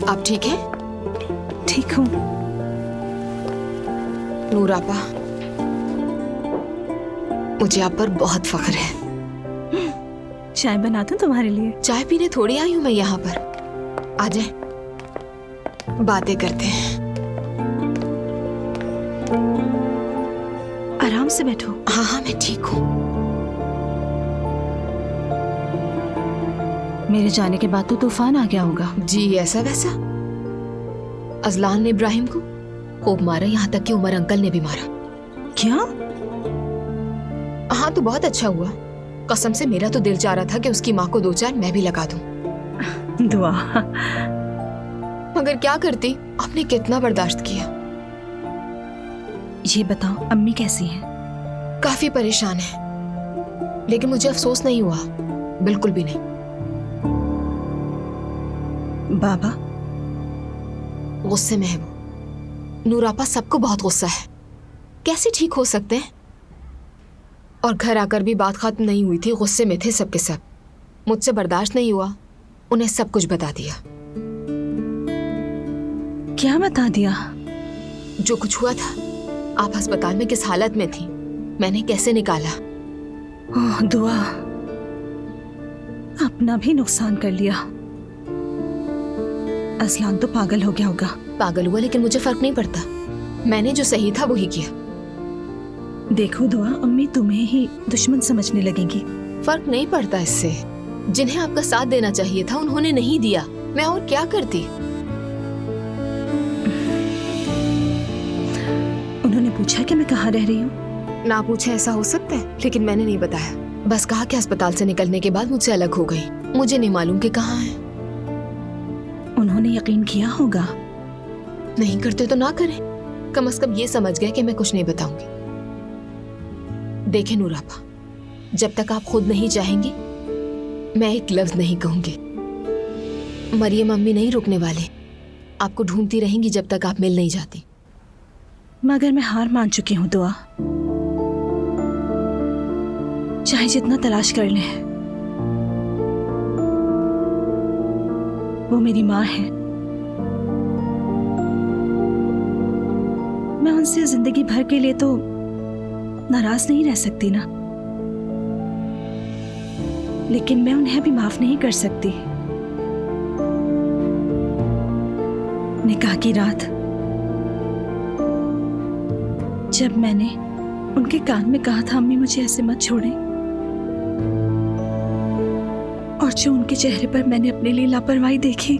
आप ठीक हैं? ठीक हूँ। नूर आपा, मुझे आप पर बहुत फख्र है। चाय बना दूं तुम्हारे लिए? चाय पीने थोड़ी आई हूँ मैं यहाँ पर। आ जाए, बातें करते हैं। आराम से बैठो। हाँ हाँ, मैं ठीक हूँ। मेरे जाने के बाद तो तूफान आ गया होगा। जी ऐसा वैसा। अजलान ने इब्राहिम को खूब मारा, यहाँ तक कि उमर अंकल ने भी मारा। क्या? हाँ तो बहुत अच्छा हुआ। कसम से मेरा तो दिल चाह रहा था कि उसकी माँ को 2-4 मैं भी लगा दूं। दुआ। मगर क्या करती, आपने कितना बर्दाश्त किया। ये बताओ अम्मी कैसी हैं? काफी परेशान है, लेकिन मुझे अफसोस नहीं हुआ, बिल्कुल भी नहीं। बाबा? गुस्से में है वो। नूरापा सबको बहुत गुस्सा है, कैसे ठीक हो सकते हैं। और घर आकर भी बात खत्म नहीं हुई थी, गुस्से में थे सबके सब। मुझसे बर्दाश्त नहीं हुआ, उन्हें सब कुछ बता दिया। क्या बता दिया? जो कुछ हुआ था, आप अस्पताल में किस हालत में थी, मैंने कैसे निकाला। ओह दुआ, अपना भी नुकसान कर लिया। असलान तो पागल हो गया होगा। पागल हुआ, लेकिन मुझे फर्क नहीं पड़ता। मैंने जो सही था वही किया। देखो दुआ, अम्मी तुम्हें ही दुश्मन समझने लगेंगी। फर्क नहीं पड़ता इससे। जिन्हें आपका साथ देना चाहिए था उन्होंने नहीं दिया, मैं और क्या करती। उन्होंने पूछा कि मैं कहाँ रह रही हूँ? ना पूछे ऐसा हो सकता है, लेकिन मैंने नहीं बताया। बस कहा कि अस्पताल से निकलने के बाद मुझसे अलग हो गई। मुझे नहीं मालूम कि कहाँ है। उन्होंने यकीन किया होगा। नहीं करते तो ना करें, कम से कम ये समझ गए कि मैं कुछ नहीं बताऊंगी। देखें नूरापा, जब तक आप खुद नहीं चाहेंगी मैं एक लफ्ज नहीं कहूंगी। मरियम अम्मी नहीं रुकने वाले, आपको ढूंढती रहेंगी जब तक आप मिल नहीं जाती। मगर मैं हार मान चुकी हूँ दुआ, चाहे जितना तलाश कर लें। वो मेरी माँ है, मैं उनसे जिंदगी भर के लिए तो नाराज नहीं रह सकती ना, लेकिन मैं उन्हें भी माफ नहीं कर सकती। निकाह की रात जब मैंने उनके कान में कहा था अम्मी मुझे ऐसे मत छोड़ें, और जो उनके चेहरे पर मैंने अपने लिए लापरवाही देखी,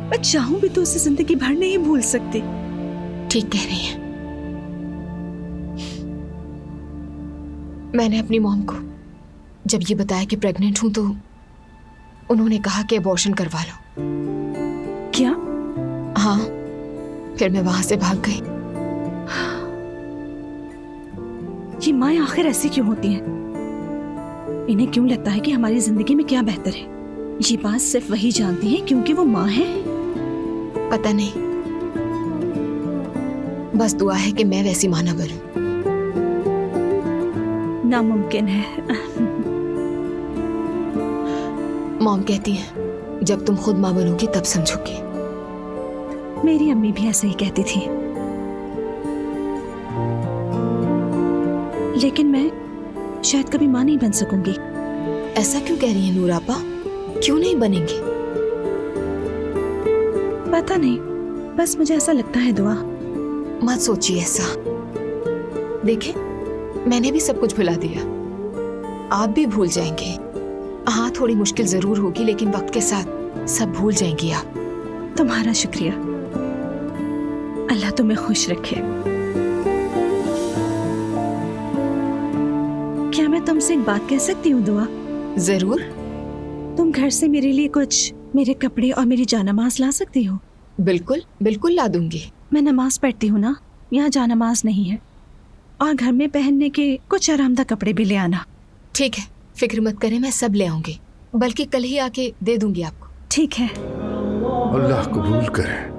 मैं चाहूं भी तो उसे जिंदगी भर नहीं भूल सकती। ठीक कह रही हैं। मैंने अपनी मॉम को जब ये बताया कि प्रेग्नेंट हूं तो उन्होंने कहा कि अबॉर्शन करवा लो। क्या? हाँ, फिर मैं वहां से भाग गई। ये माँ आखिर ऐसी क्यों होती हैं? इन्हें क्यों लगता है कि हमारी जिंदगी में क्या बेहतर है? ये बात सिर्फ वही जानती है क्योंकि वो माँ है। पता नहीं, बस दुआ है कि मैं वैसी माँ ना बनूं। नामुमकिन है। मॉम कहती है जब तुम खुद माँ बनोगी तब समझोगी। मेरी अम्मी भी ऐसे ही कहती थी, लेकिन मैं शायद कभी माँ नहीं बन सकूंगी। ऐसा क्यों कह रही है नूरापा, क्यों नहीं बनेंगी? पता नहीं, बस मुझे ऐसा लगता है दुआ। मत सोचिए ऐसा। देखें, मैंने भी सब कुछ भुला दिया, आप भी भूल जाएंगे। हाँ, थोड़ी मुश्किल जरूर होगी, लेकिन वक्त के साथ सब भूल जाएंगी आप। तुम्हारा शुक्रिया, अल्लाह तुम्हें खुश रखे। क्या मैं तुमसे एक बात कह सकती हूँ दुआ? जरूर। तुम घर से मेरे लिए कुछ मेरे कपड़े और मेरी जानमाज ला सकती हो? बिल्कुल बिल्कुल ला दूंगी। मैं नमाज पढ़ती हूँ ना, यहाँ जानमाज नहीं है, और घर में पहनने के कुछ आरामदायक कपड़े भी ले आना। ठीक है, फिक्र मत करें, मैं सब ले आऊंगी, बल्कि कल ही आके दे दूंगी आपको। ठीक है। अल्लाह कबूल करे।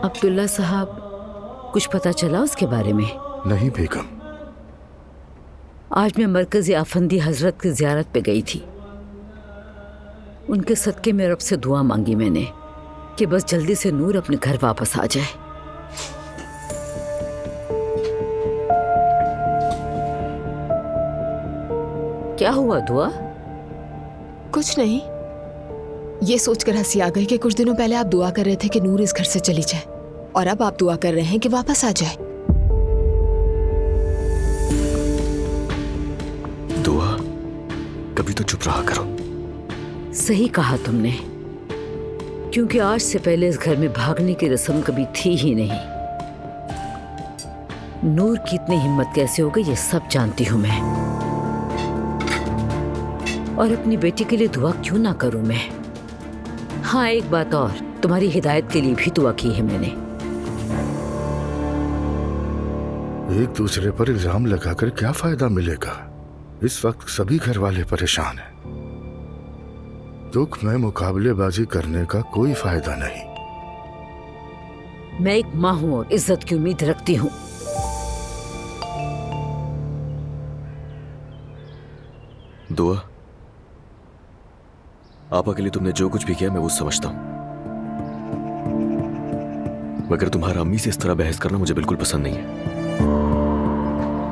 अब्दुल्ला साहब, कुछ पता चला उसके बारे में? नहीं बेगम, आज मैं मरकज़ी आफंदी हजरत की ज़ियारत पे गई थी। उनके सदके में रब से दुआ मांगी मैंने कि बस जल्दी से नूर अपने घर वापस आ जाए। क्या हुआ दुआ? कुछ नहीं, ये सोचकर हंसी आ गई कि कुछ दिनों पहले आप दुआ कर रहे थे कि नूर इस घर से चली जाए, और अब आप दुआ कर रहे हैं कि वापस आ जाए। दुआ, कभी तो चुप रहा करो। सही कहा तुमने, क्योंकि आज से पहले इस घर में भागने की रस्म कभी थी ही नहीं। नूर की इतनी हिम्मत कैसे हो गई ये सब जानती हूं मैं, और अपनी बेटी के लिए दुआ क्यों ना करूं मैं। हाँ, एक बात और, तुम्हारी हिदायत के लिए भी दुआ की है मैंने। एक दूसरे पर इल्जाम लगाकर क्या फायदा मिलेगा? इस वक्त सभी घर वाले परेशान हैं। दुख में मुकाबलेबाजी करने का कोई फायदा नहीं। मैं एक माँ हूं और इज्जत की उम्मीद रखती हूं। दुआ, आपा के लिए तुमने जो कुछ भी किया मैं वो समझता हूं, मगर तुम्हारा अम्मी से इस तरह बहस करना मुझे बिल्कुल पसंद नहीं है।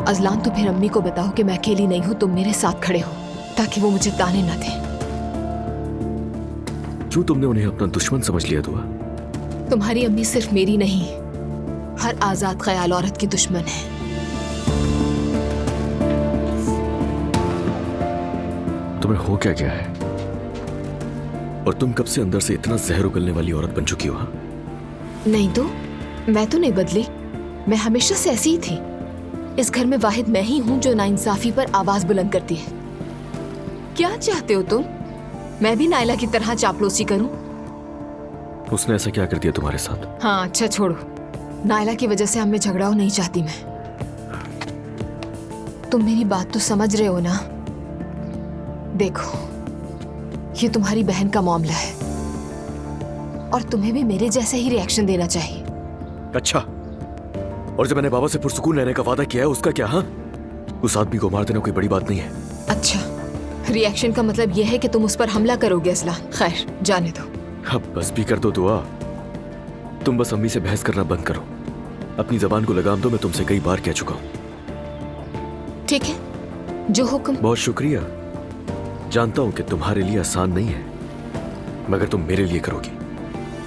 अजलान, तो फिर अम्मी को बताओ कि मैं अकेली नहीं हूं, तुम मेरे साथ खड़े हो, ताकि वो मुझे ताने न दें। क्यों तुमने उन्हें अपना दुश्मन समझ लिया दुआ? तुम्हारी अम्मी सिर्फ मेरी नहीं, हर आजाद ख्याल औरत की दुश्मन है। तुम्हें हो क्या गया है? और तुम कब से अंदर से इतना जहर उगलने वाली औरत बन चुकी हो? नहीं तो मैं तो नहीं बदली, मैं हमेशा से ऐसी ही थी। इस घर में वाहिद मैं ही हूं जो नाइंसाफी पर आवाज बुलंद करती है। क्या चाहते हो तुम? मैं भी नायला की तरह चापलूसी करूं? उसने ऐसा क्या कर दिया तुम्हारे साथ? हाँ, अच्छा छोड़ो, नायला की वजह से हमें झगड़ा हो नहीं चाहती मैं। तुम मेरी बात तो समझ रहे हो ना? देखो, ये तुम्हारी बहन का मामला है, और तुम्हें भी मेरे जैसा ही रिएक्शन देना चाहिए। अच्छा, और जब मैंने बाबा से पुरसुकून रहने का वादा किया है उसका क्या? हाँ, उस आदमी को मार देना कोई बड़ी बात नहीं है। अच्छा, रिएक्शन का मतलब यह है कि तुम उस पर हमला करोगे अजलान। खैर, जाने दो। अब बस भी कर दो दुआ। तुम बस अम्मी से बहस करना बंद करो, अपनी जबान को लगाम दो। मैं तुमसे कई बार कह चुका हूं। ठीक है, जो हुक्म। बहुत शुक्रिया। जानता हूं कि तुम्हारे लिए आसान नहीं है, मगर तुम मेरे लिए करोगी।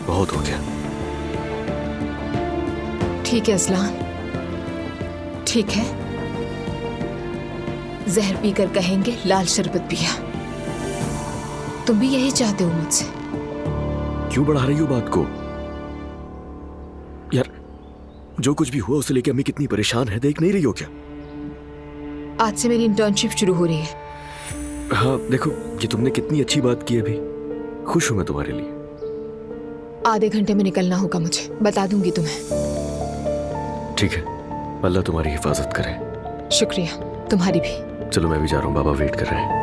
बहुत हो गया। ठीक है अजलान, ठीक है। जहर पीकर कहेंगे लाल शरबत पिया। तुम भी यही चाहते हो मुझसे? क्यों बढ़ा रही हो बात को? यार, जो कुछ भी हुआ उसे लेकर अम्मी कितनी परेशान है, देख नहीं रही हो क्या? आज से मेरी इंटर्नशिप शुरू हो रही है। हाँ, देखो ये तुमने कितनी अच्छी बात की अभी। खुश हूं मैं तुम्हारे लिए। आधे घंटे में निकलना होगा मुझे, बता दूंगी तुम्हें। ठीक है, अल्लाह तुम्हारी हिफाजत करे। शुक्रिया, तुम्हारी भी। चलो मैं भी जा रहा हूँ, बाबा वेट कर रहे हैं।